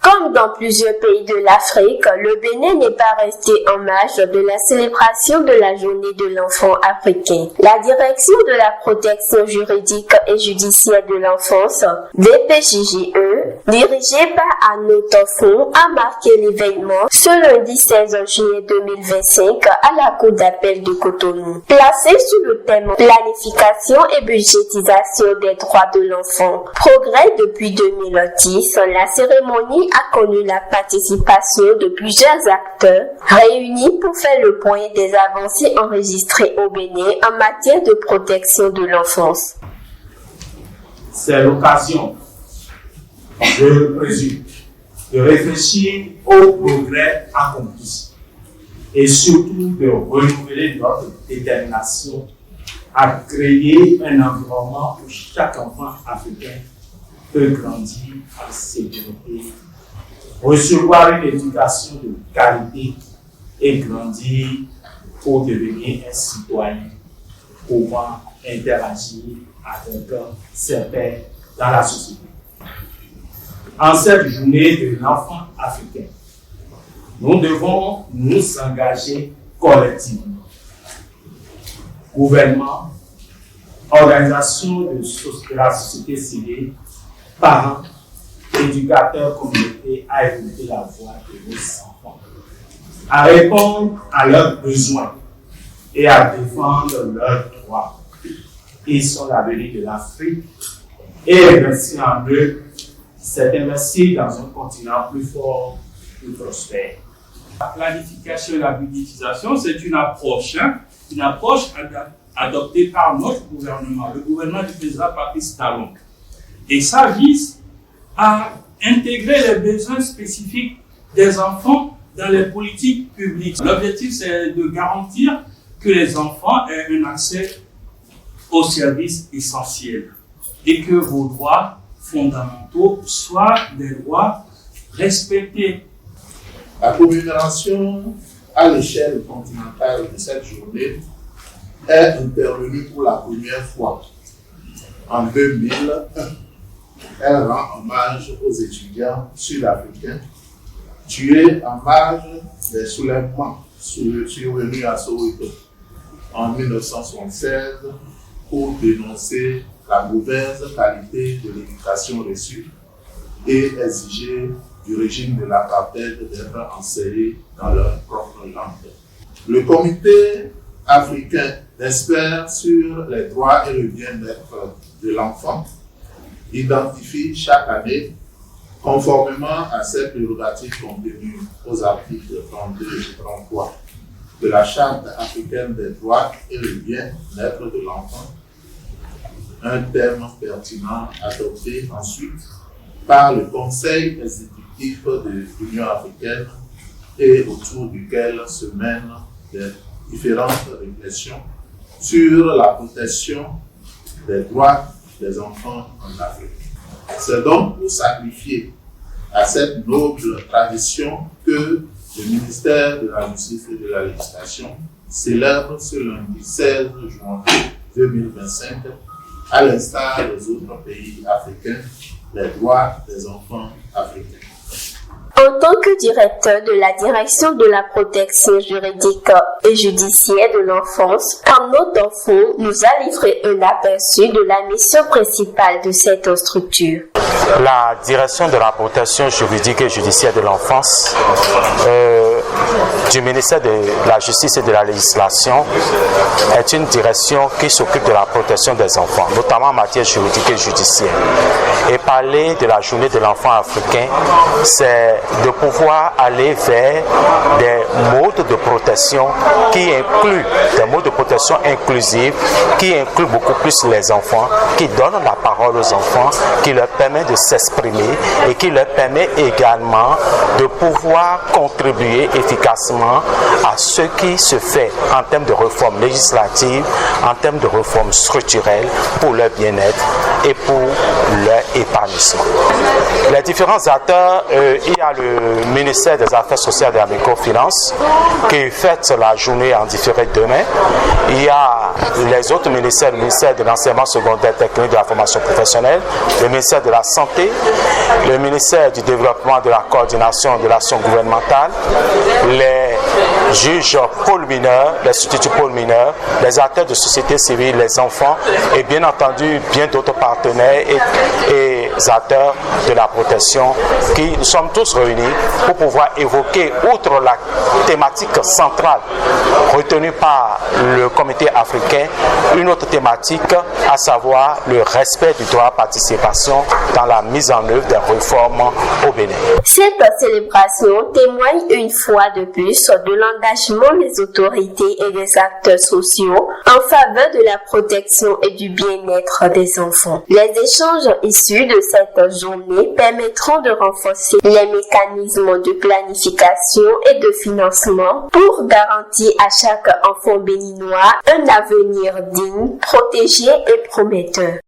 Comme dans plusieurs pays de l'Afrique, le Bénin n'est pas resté en marge de la célébration de la journée de l'enfant africain. La direction de la protection juridique et judiciaire de l'enfance, DPJJE, dirigée par Arnaud Toffon, a marqué l'événement ce lundi 16 juillet 2025 à la Cour d'appel de Cotonou. Placé sous le thème planification et budgétisation des droits de l'enfant, progrès depuis 2010, la cérémonie a connu la participation de plusieurs acteurs réunis pour faire le point des avancées enregistrées au Bénin en matière de protection de l'enfance. C'est l'occasion, je le présume, de réfléchir aux progrès accomplis et surtout de renouveler notre détermination à créer un environnement où chaque enfant africain peut grandir en sécurité, recevoir une éducation de qualité et grandir pour devenir un citoyen pouvant interagir avec ses pairs dans la société. En cette journée de l'enfant africain, nous devons nous engager collectivement. Gouvernement, organisations de la société civile, parents, éducateurs, communautés, à écouter la voix de nos enfants, à répondre à leurs besoins et à défendre leurs droits. Ils sont l'avenir de l'Afrique et investir en eux, c'est investir dans un continent plus fort, plus prospère. La planification et la budgétisation, c'est une approche adoptée par notre gouvernement, le gouvernement du président Patrice Talon. Et ça vise à intégrer les besoins spécifiques des enfants dans les politiques publiques. L'objectif, c'est de garantir que les enfants aient un accès aux services essentiels et que vos droits fondamentaux soient des droits respectés. La commémoration à l'échelle continentale de cette journée est intervenue pour la première fois en 2001. Elle rend hommage aux étudiants sud-africains tués en marge des soulèvements survenus à Soweto en 1976 pour dénoncer la mauvaise qualité de l'éducation reçue et exiger du régime de l'apartheid d'être enseignés dans leur propre langue. Le comité africain d'experts sur les droits et le bien-être de l'enfant identifie chaque année, conformément à ces prérogatives contenues aux articles 32 et 33 de la Charte africaine des droits et le bien-être de l'enfant, un thème pertinent adopté ensuite par le Conseil exécutif de l'Union africaine et autour duquel se mènent des différentes réflexions sur la protection des droits des enfants en Afrique. C'est donc pour sacrifier à cette noble tradition que le ministère de la Justice et de la Législation célèbre ce lundi 16 juin 2025, à l'instar des autres pays africains, les droits des enfants africains. En tant que directeur de la direction de la protection juridique et judiciaire de l'enfance, Arnaud Toffon nous a livré un aperçu de la mission principale de cette structure. La direction de la protection juridique et judiciaire de l'enfance du ministère de la Justice et de la Législation est une direction qui s'occupe de la protection des enfants, notamment en matière juridique et judiciaire. Et parler de la journée de l'enfant africain, c'est de pouvoir aller vers des modes de protection qui incluent des modes de protection inclusifs, qui incluent beaucoup plus les enfants, qui donnent la parole aux enfants, qui leur permet de s'exprimer et qui leur permet également de pouvoir contribuer et efficacement à ce qui se fait en termes de réformes législatives, en termes de réformes structurelles pour leur bien-être et pour leur épanouissement. Les différents acteurs, il y a le ministère des Affaires sociales et de la microfinance qui fête la journée en différé demain. Il y a les autres ministères, le ministère de l'enseignement secondaire technique de la formation professionnelle, le ministère de la Santé, le ministère du Développement, de la Coordination de l'action gouvernementale, les juges pôles mineurs, les substituts pôles mineurs, les acteurs de société civile, les enfants et bien entendu bien d'autres partenaires et acteurs de la protection qui nous sommes tous réunis pour pouvoir évoquer, outre la thématique centrale retenue par le comité africain, une autre thématique, à savoir le respect du droit à participation dans la mise en œuvre des réformes au Bénin. Cette célébration témoigne une fois de plus de l'engagement des autorités et des acteurs sociaux en faveur de la protection et du bien-être des enfants. Les échanges issus de cette journée permettront de renforcer les mécanismes de planification et de financement pour garantir à chaque enfant béninois un avenir digne, protégé et prometteur.